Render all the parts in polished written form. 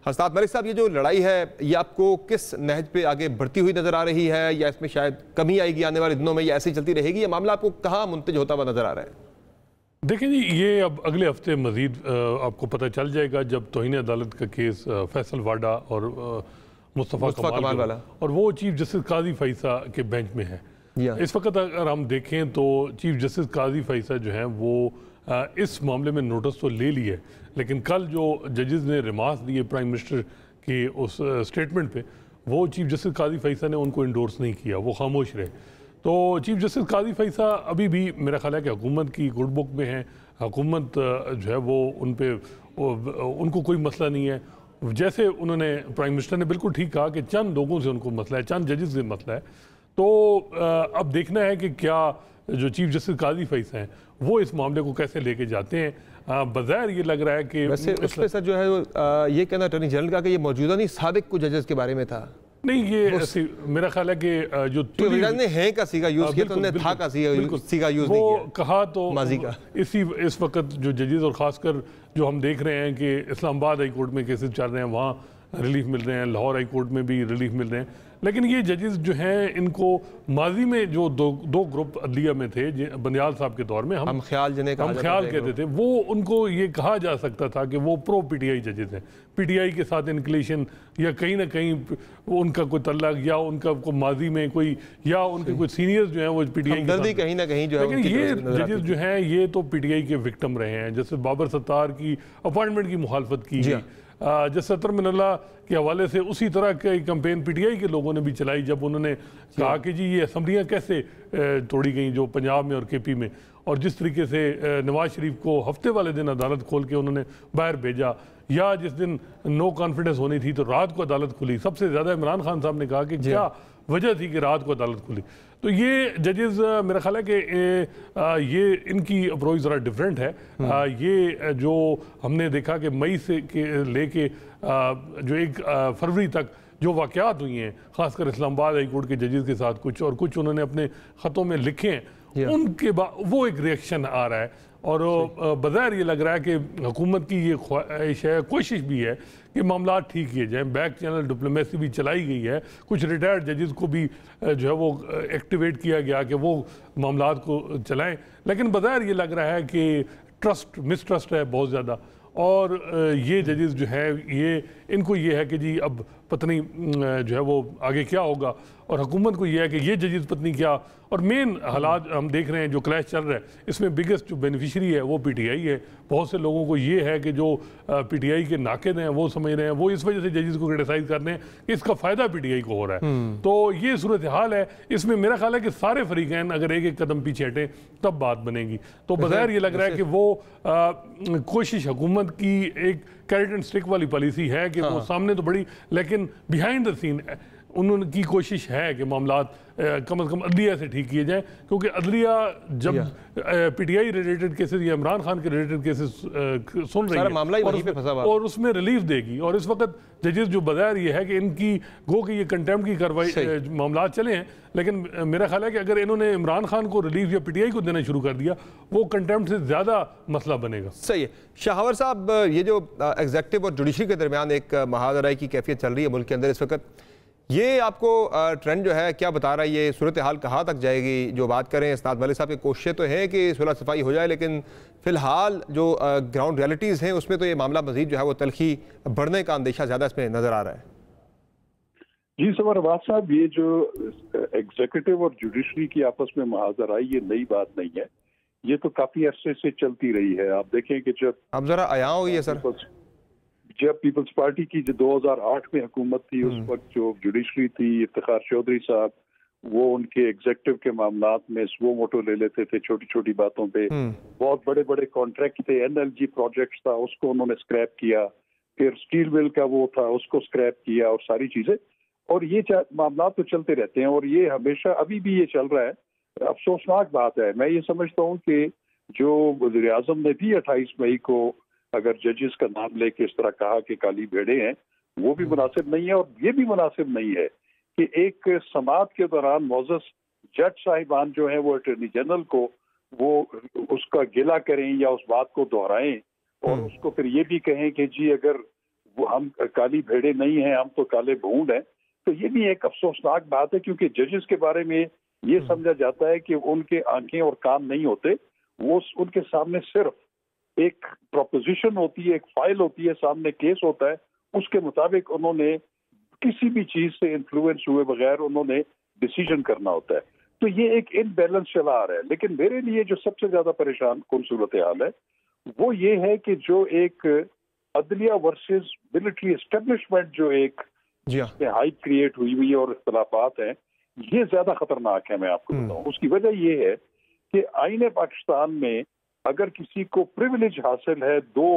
हसनात मलिक साहब, ये जो लड़ाई है ये आपको किस नहज पे आगे बढ़ती हुई नजर आ रही है, या इसमें शायद कमी आएगी आने वाले दिनों में, या ऐसे ही चलती रहेगी? ये मामला आपको कहाँ मुंतज होता हुआ नजर आ रहा है? देखिए जी, ये अब अगले हफ्ते मजीद आपको पता चल जाएगा जब तौहीन अदालत का केस फैसल वाडा और मुस्तफ़ा कमाल वाला, और वो चीफ जस्टिस काजी फैसा के बेंच में है। इस वक्त अगर हम देखें तो चीफ जस्टिस काजी फैसा जो है वो इस मामले में नोटिस तो ले लिए, लेकिन कल जो जजेस ने रिमार्क्स दिए प्राइम मिनिस्टर की उस स्टेटमेंट पे, वो चीफ जस्टिस काजी फैसा ने उनको इंडोर्स नहीं किया, वो खामोश रहे। तो चीफ जस्टिस काजी फैसा अभी भी मेरा ख्याल है कि हुकूमत की गुड बुक में है। हुकूमत जो है वो उन पे उनको कोई मसला नहीं है। जैसे उन्होंने प्राइम मिनिस्टर ने बिल्कुल ठीक कहा कि चंद लोगों से उनको मसला है, चंद जजेस से मसला है। तो अब देखना है कि क्या जो चीफ जस्टिस काजी फैसा हैं वो इस मामले को कैसे लेके जाते हैं। बज़ाहिर ये लग रहा है कि वैसे उस पे सर जो है ये कहना अटॉर्नी जनरल का कि ये मौजूदा नहीं साबिक कुछ जजेस के बारे में था। नहीं, ये मेरा ख्याल है कि जो ने हैं का सीगा यूज किया, तो उन्होंने था का सीगा यूज नहीं किया, कहा तो माजी का। इस वक्त जो जजेस और खासकर जो हम देख रहे हैं कि इस्लामाबाद हाई कोर्ट में केसेस चल रहे हैं, वहाँ रिलीफ मिल रहे हैं, लाहौर हाई कोर्ट में भी रिलीफ मिल रहे हैं। लेकिन ये जजेस जो हैं इनको माजी में जो दो ग्रुप अदलिया में थे, बनियाल साहब के दौर में हम ख्याल कहते थे, वो उनको ये कहा जा सकता था कि वो प्रो पीटीआई जजेस हैं, पीटीआई के साथ इंक्लेशन या कहीं ना कहीं उनका कोई तल्लक या उनका को माजी में कोई या उनके कुछ सीनियर्स जो हैं वो पीटीआई कहीं ना कहीं जो है। लेकिन ये जजेस जो हैं ये तो पीटीआई के विक्टिम रहे हैं। जैसे बाबर सत्तार की अपॉइंटमेंट की मुखालफत की गई, जैसे सतर मिनल्ला के हवाले से उसी तरह की कैंपेन पीटीआई के लोगों ने भी चलाई जब उन्होंने कहा कि जी ये असम्बलियाँ कैसे तोड़ी गई जो पंजाब में और केपी में, और जिस तरीके से नवाज शरीफ को हफ्ते वाले दिन अदालत खोल के उन्होंने बाहर भेजा, या जिस दिन नो कॉन्फिडेंस होनी थी तो रात को अदालत खुली। सबसे ज़्यादा इमरान खान साहब ने कहा कि क्या वजह थी कि रात को अदालत खुली। तो ये जजेस मेरा ख्याल है कि ये इनकी अप्रोच ज़रा डिफरेंट है। ये जो हमने देखा कि मई से लेके जो 1 फरवरी तक जो वाक़यात हुई हैं, ख़ासकर इस्लामाबाद हाई कोर्ट के जजेस के साथ कुछ और कुछ उन्होंने अपने ख़तों में लिखे हैं, उनके बाद वो एक रिएक्शन आ रहा है। और बज़ाहिर ये लग रहा है कि हुकूमत की ये ख्वाहिश है, कोशिश भी है कि मामला ठीक किए जाएँ। बैक चैनल डिप्लोमेसी भी चलाई गई है, कुछ रिटायर्ड जजेस को भी जो है वो एक्टिवेट किया गया कि वो मामला को चलाएं। लेकिन बज़ाहिर ये लग रहा है कि मिसट्रस्ट है बहुत ज़्यादा, और ये जजेस जो है ये इनको ये है कि जी अब पत्नी जो है वो आगे क्या होगा, और हुकूमत को ये है कि ये जजेस पत्नी क्या। और मेन हालात हम देख रहे हैं जो क्लैश चल रहा है, इसमें बिगेस्ट जो बेनिफिशरी है वो पीटीआई है। बहुत से लोगों को ये है कि जो पीटीआई के नाक़िद हैं वो समझ रहे हैं, वो इस वजह से जजेस को क्रिटिसाइज़ कर रहे हैं कि इसका फ़ायदा पीटीआई को हो रहा है। तो ये सूरत हाल है। इसमें मेरा ख्याल है कि सारे फरीकैन अगर एक एक कदम पीछे हटें तब बात बनेगी। तो बज़ाहिर ये लग रहा है कि वो कोशिश हुकूमत की एक कैरेट एंड स्टिक वाली पॉलिसी है कि वो सामने तो बड़ी, लेकिन बिहाइंड द सीन उनकी कोशिश है कि मामलात कम से कम अदलिया से ठीक किए जाएं, क्योंकि अदलिया जब पीटीआई रिलेटेड केसेस या इमरान खान के रिलेटेड केसेस सुन रही है और उसमें रिलीफ देगी। और इस वक्त जजेस जो बज़ाहिर ये है कि इनकी गो कि ये कंटेम्प्ट की कार्रवाई मामला चले हैं, लेकिन मेरा ख्याल है कि अगर इन्होंने इमरान खान को रिलीफ या पीटीआई को देना शुरू कर दिया, वो कंटेम्प्ट से ज़्यादा मसला बनेगा। सही है शाहवर साहब, ये जो एग्जेक्टिव और जुडिशरी के दरमियान एक महाजराई की कैफियत चल रही है मुल्क के अंदर इस वक्त, ये आपको ट्रेंड जो है क्या बता रहा है? ये सूरत हाल कहाँ तक जाएगी? जो बात करें हसनात मलिक साहब की कोशिशें तो है कि सुलह सफाई हो जाए, लेकिन फ़िलहाल जो ग्राउंड रियलिटीज़ हैं उसमें तो ये मामला मज़ीद जो है वो तलखी बढ़ने का अंदेशा ज़्यादा इसमें नज़र आ रहा है। जी सवार अब्बास साहब, ये जो एग्जीक्यूटिव और जुडिशरी की आपस में महाजराई ये नई बात नहीं है, ये तो काफ़ी अरसे से चलती रही है। आप देखें कि जब अब ज़रा आया हो ये सर, जब पीपल्स पार्टी की जो 2008 में हुकूमत थी, उस वक्त जो जुडिशरी थी, इफ्तिखार चौधरी साहब, वो उनके एग्जीक्यूटिव के मामलात में स्लो मोटो ले लेते थे छोटी छोटी बातों पे। बहुत बड़े बड़े कॉन्ट्रैक्ट थे, एनएलजी प्रोजेक्ट था उसको उन्होंने स्क्रैप किया, फिर स्टील मिल का वो था उसको स्क्रैप किया, और सारी चीजें। और ये मामला तो चलते रहते हैं, और ये हमेशा अभी भी ये चल रहा है। अफसोसनाक बात है। मैं ये समझता हूँ कि जो वज़ीर आज़म ने भी 28 मई को अगर जजेस का नाम लेके इस तरह कहा कि काली भेड़े हैं, वो भी मुनासिब नहीं है। और ये भी मुनासिब नहीं है कि एक समात के दौरान मोअज़्ज़ज़ जज साहिबान जो हैं वो अटॉर्नी जनरल को वो उसका गिला करें या उस बात को दोहराएं, और उसको फिर ये भी कहें कि जी अगर वो हम काली भेड़े नहीं हैं, हम तो काले भूंड हैं। तो ये भी एक अफसोसनाक बात है, क्योंकि जजेस के बारे में ये समझा जाता है कि उनके आंखें और कान नहीं होते, वो उनके सामने सिर्फ एक प्रोपोजिशन होती है, एक फाइल होती है, सामने केस होता है, उसके मुताबिक उन्होंने किसी भी चीज से इन्फ्लुएंस हुए बगैर उन्होंने डिसीजन करना होता है। तो ये एक इनबैलेंस चला आ रहा है। लेकिन मेरे लिए जो सबसे ज्यादा परेशान कौन सूरत हाल है वो ये है कि जो एक अदलिया वर्सेस मिलिट्री एस्टेब्लिशमेंट जो एक हाइप क्रिएट हुई और इख्तलाफात हैं, ये ज्यादा खतरनाक है। मैं आपको बताऊं, उसकी वजह ये है कि आईने पाकिस्तान में अगर किसी को प्रिविलेज हासिल है दो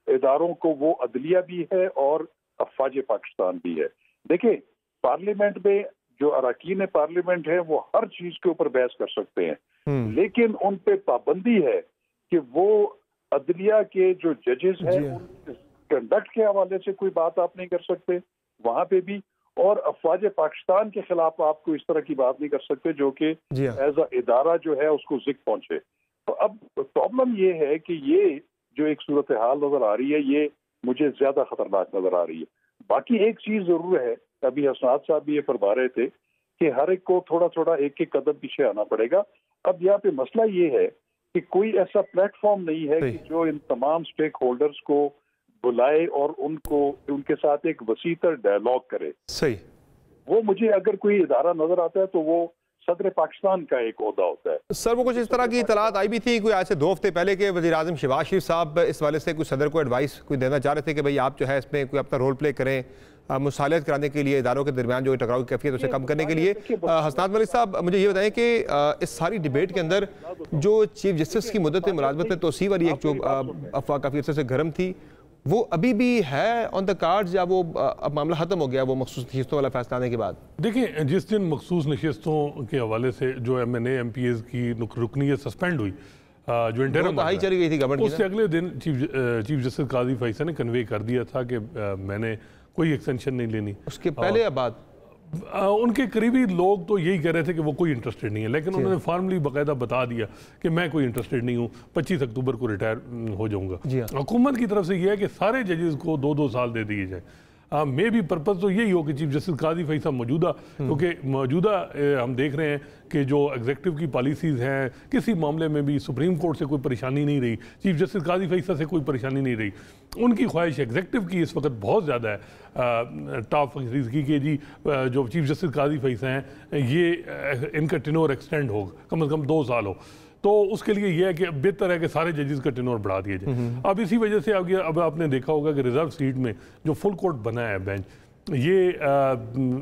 इदारों को, वो अदलिया भी है और अफवाज पाकिस्तान भी है। देखिए, पार्लियामेंट में जो अरकान पार्लियामेंट है वो हर चीज के ऊपर बहस कर सकते हैं, लेकिन उन पे पाबंदी है कि वो अदलिया के जो जजेस हैं उन कंडक्ट के हवाले से कोई बात आप नहीं कर सकते वहां पे भी, और अफवाज पाकिस्तान के खिलाफ आपको इस तरह की बात नहीं कर सकते जो कि एज अ इदारा जो है उसको जिक पहुंचे। तो अब प्रॉब्लम ये है कि ये जो एक सूरत हाल नजर आ रही है ये मुझे ज्यादा खतरनाक नजर आ रही है। बाकी एक चीज जरूर है, अभी हसनात साहब भी ये फरमा रहे थे कि हर एक को थोड़ा थोड़ा एक एक कदम पीछे आना पड़ेगा। अब यहाँ पे मसला ये है कि कोई ऐसा प्लेटफॉर्म नहीं है कि जो इन तमाम स्टेक होल्डर्स को बुलाए और उनको उनके साथ एक वसीतर डायलॉग करे। सही, वो मुझे अगर कोई इदारा नजर आता है तो वो सदर पाकिस्तान का एक ओहदा होता है। सर, वो कुछ इस तरह की इतलात आई भी थी कोई आज से 2 हफ्ते पहले के वज़ीर आज़म शहबाज शरीफ साहब इस वाले से कुछ सदर को एडवाइस कोई देना चाह रहे थे कि भाई आप जो है इसमें कोई अपना रोल प्ले करें, मुसालियत कराने के लिए, इदारों के दरमियान जो टकराव की कैफियत उसे कम करने के लिए। हसनात मलिक साहब, मुझे ये बताएं कि इस सारी डिबेट के अंदर जो चीफ जस्टिस की मुद्दत मुलाजमत में तोसी वाली एक जो अफवाह काफ़ी अर्से से गर्म थी, वो अभी भी है ऑन द कार्ड्स या वो अब मामला खत्म हो गया वो मखसूस नशिस्तों वाला फैसला आने के बाद? देखिए, जिस दिन मखसूस नशिस्तों के हवाले से जो MNA MPs की रुकनीत सस्पेंड हुई, जो इंटरम हाई चली गई थी गवर्नमेंट, उससे अगले दिन चीफ जस्टिस काजी फैसल ने कन्वे कर दिया था कि मैंने कोई एक्सटेंशन नहीं लेनी। उसके पहले या बाद उनके करीबी लोग तो यही कह रहे थे कि वो कोई इंटरेस्टेड नहीं है, लेकिन उन्होंने फॉर्मली बाकायदा बता दिया कि मैं कोई इंटरेस्टेड नहीं हूँ, 25 अक्टूबर को रिटायर हो जाऊंगा। हुकूमत की तरफ से यह है कि सारे जजेस को 2-2 साल दे दिए जाए। मे भी पर्पज़ तो यही हो कि चीफ जस्टिस काजी फैसल मौजूदा, क्योंकि मौजूदा हम देख रहे हैं कि जो एग्जेक्टिव की पॉलिसीज़ हैं, किसी मामले में भी सुप्रीम कोर्ट से कोई परेशानी नहीं रही, चीफ जस्टिस काजी फैसल से कोई परेशानी नहीं रही। उनकी ख्वाहिश एग्जेक्टिव की इस वक्त बहुत ज़्यादा है, टॉप फैसलीज की कि जी जो चीफ जस्टिस काजी फैसल हैं ये इनका टेन्योर एक्सटेंड हो, कम से कम 2 साल हो। तो उसके लिए यह है कि बेहतर है कि सारे जजेस का टेन्योर बढ़ा दिया जाए। अब इसी वजह से अब आपने देखा होगा कि रिजर्व सीट में जो फुल कोर्ट बना है बेंच, ये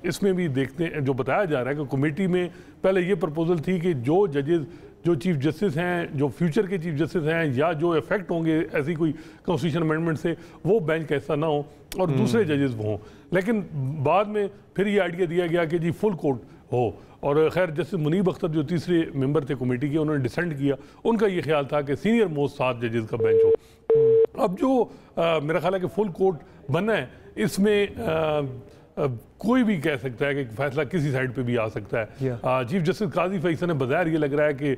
इसमें भी देखते हैं, जो बताया जा रहा है कि कमेटी में पहले ये प्रपोजल थी कि जो जजेस जो चीफ जस्टिस हैं, जो फ्यूचर के चीफ जस्टिस हैं या जो इफेक्ट होंगे ऐसी कोई कॉन्स्टिट्यूशन अमेंडमेंट से, वो बेंच का हिस्सा ना हो और दूसरे जजेस वो हों। लेकिन बाद में फिर ये आइडिया दिया गया कि जी फुल कोर्ट हो, और खैर जस्टिस मुनीब अख्तर जो तीसरे मेंबर थे कमेटी के, उन्होंने डिसेंट किया। उनका ये ख्याल था कि सीनियर मोस्ट 7 जजेस का बेंच हो। अब जो मेरा ख्याल है कि फुल कोर्ट बनना है, इसमें कोई भी कह सकता है कि फैसला किसी साइड पे भी आ सकता है। चीफ जस्टिस काजी फैसल ने बज़ाहिर ये लग रहा है कि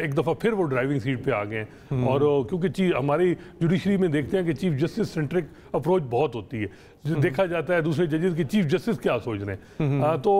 एक दफ़ा फिर वो ड्राइविंग सीट पे आ गए हैं, और क्योंकि हमारी जुडिशरी में देखते हैं कि चीफ जस्टिस सेंट्रिक अप्रोच बहुत होती है, देखा जाता है दूसरे जजेस के चीफ जस्टिस क्या सोच रहे हैं। तो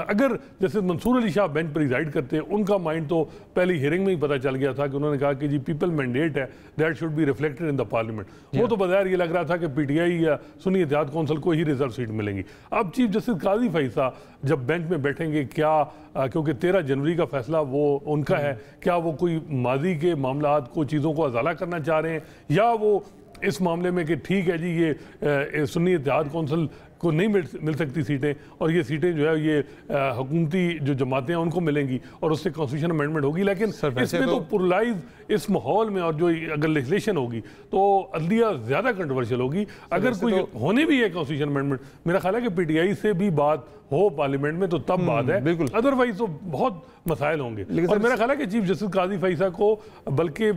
अगर जैसे मंसूर अली शाह बेंच पर रिजाइड करते हैं, उनका माइंड तो पहली हियरिंग में ही पता चल गया था कि उन्होंने कहा कि जी पीपल मैंडेट है, that should be reflected in the parliament. वो तो बज़ाहिर ये लग रहा था कि PTI या सुन्नी इत्तेहाद कौंसिल को ही रिजर्व सीट मिलेंगी। अब चीफ जस्टिस काजी फैसल जब बेंच में बैठेंगे, क्या क्योंकि 13 जनवरी का फैसला वो उनका है, क्या वो कोई माजी के मामलात को, चीज़ों को अजाला करना चाह रहे हैं, या वो इस मामले में कि ठीक है जी ये सुन्नी इत्तेहाद कौंसिल को नहीं मिल सकती सीटें, और ये सीटें जो है ये हुकूमती जो जमातें हैं उनको मिलेंगी और उससे कॉन्स्टिट्यूशन अमेंडमेंट होगी। लेकिन इसमें तो पुरलाइज इस माहौल में, और जो अगर लेजिस्लेशन होगी तो अदलिया ज़्यादा कंट्रोवर्शियल होगी। अगर कोई होने भी है कॉन्स्टिट्यूशन अमेंडमेंट, मेरा ख्याल है कि PTI से भी बात हो पार्लियामेंट में तो तब बात है, अदरवाइज तो बहुत मसाइल होंगे। और मेरा ख्याल है कि चीफ जस्टिस काजी फैसल को बल्कि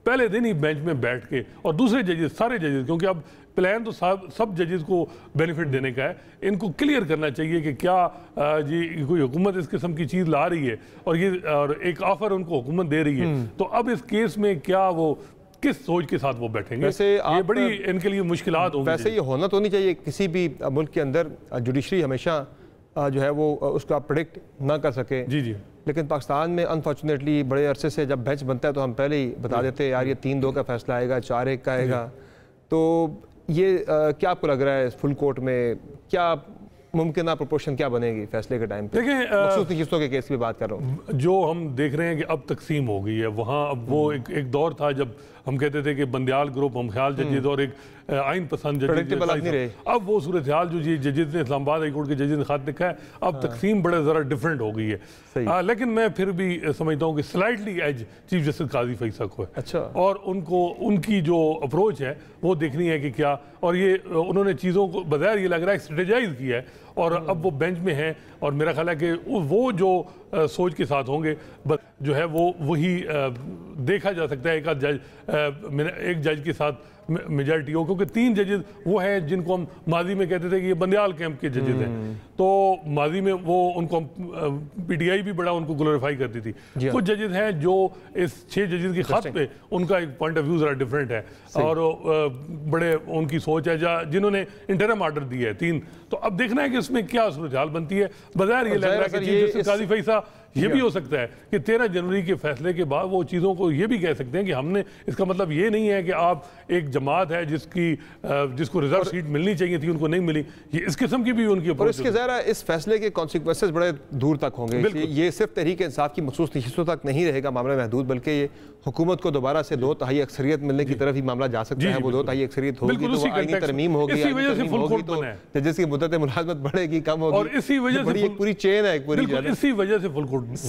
पहले दिन ही बेंच में बैठ के, और दूसरे जजेस, सारे जजेस, क्योंकि अब प्लान तो सब जजेस को बेनिफिट देने का है, इनको क्लियर करना चाहिए कि क्या जी कोई हुकूमत इस किस्म की चीज़ ला रही है और एक ऑफर उनको हुकूमत दे रही है, तो अब इस केस में क्या वो किस सोच के साथ वो बैठेंगे। वैसे ये बड़ी इनके लिए मुश्किलात होंगी। वैसे ये होना तो नहीं चाहिए किसी भी मुल्क के अंदर, जुडिशरी हमेशा जो है वो उसको आप प्रेडिक्ट ना कर सके। जी जी। लेकिन पाकिस्तान में अनफॉर्चुनेटली बड़े अरसे से जब बेंच बनता है तो हम पहले ही बता देते हैं यार ये 3-2 का फैसला आएगा, 4-1 का आएगा। तो ये क्या आपको लग रहा है फुल कोर्ट में क्या मुमकिन प्रोपोर्शन क्या बनेगी फैसले के टाइम पे? देखिए, मखसूस किस्तों के केस की बात कर रहा हूँ। जो हम देख रहे हैं कि अब तकसीम हो गई है वहाँ। अब वो एक दौर था जब हम कहते थे कि बंदियाल ग्रुप, हम ख्याल जजेज और एक आइन पसंद जजेज, अब वो सूरत हाल जो जजेज ने इस्लामाबाद हाई कोर्ट के जजेज ने खत लिखा है, अब तकसीम बड़ा ज़रा डिफरेंट हो गई है। लेकिन मैं फिर भी समझता हूँ कि स्लाइटली एज चीफ जस्टिस काजी फैसला को है। अच्छा। और उनको उनकी जो अप्रोच है वो देखनी है कि क्या, और ये उन्होंने चीज़ों को बजाय ये लग रहा है स्ट्रेटेजाइज किया है और अब वो बेंच में हैं। और मेरा ख्याल है कि वो जो सोच के साथ होंगे जो है वो वही देखा जा सकता है। एक जज के साथ मेजॉरिटी हो, क्योंकि 3 जजेस वो हैं जिनको हम माजी में कहते थे कि ये बंदियाल कैंप के जजेस हैं। तो माजी में वो उनको पीटीआई भी बड़ा उनको ग्लोरीफाई करती थी। कुछ जजेस हैं जो इस 6 जजेस की खत पे उनका एक पॉइंट ऑफ व्यू जरा डिफरेंट है और बड़े उनकी सोच है जिन्होंने इंटरम ऑर्डर दिया है 3। तो अब देखना है कि उसमें क्या सूरत हाल बनती है। बजाय ये लग रहा है कि चीफ जस्टिस काजी फैसला ये भी हो सकता है कि 13 जनवरी के फैसले के बाद वो चीज़ों को ये भी कह सकते हैं कि हमने, इसका मतलब ये नहीं है कि आप एक जमात है जिसको रिजर्व सीट मिलनी चाहिए थी उनको नहीं मिली। ये इस किस्म की भी उनकी और इसके ज़रा इस फैसले के कॉन्सिक्वेंसेस बड़े दूर तक होंगे। ये सिर्फ तहरीक इंसाफ की मखसूस नशिस्तों तक नहीं रहेगा मामला महदूद, बल्कि ये हुकूमत को दोबारा से 2 तिहाई अक्सरियत मिलने की तरफ ही मामला जा सकता है। वो 2 तिहाई अक्सरियत होगी तो आईनी तरमीम होगी, तो जजेस की मुद्दत मुलाजमत बढ़ेगी, कम होगी। और इसी वजह से पूरी चेन है, इसी वजह से फुल कोर्ट सही।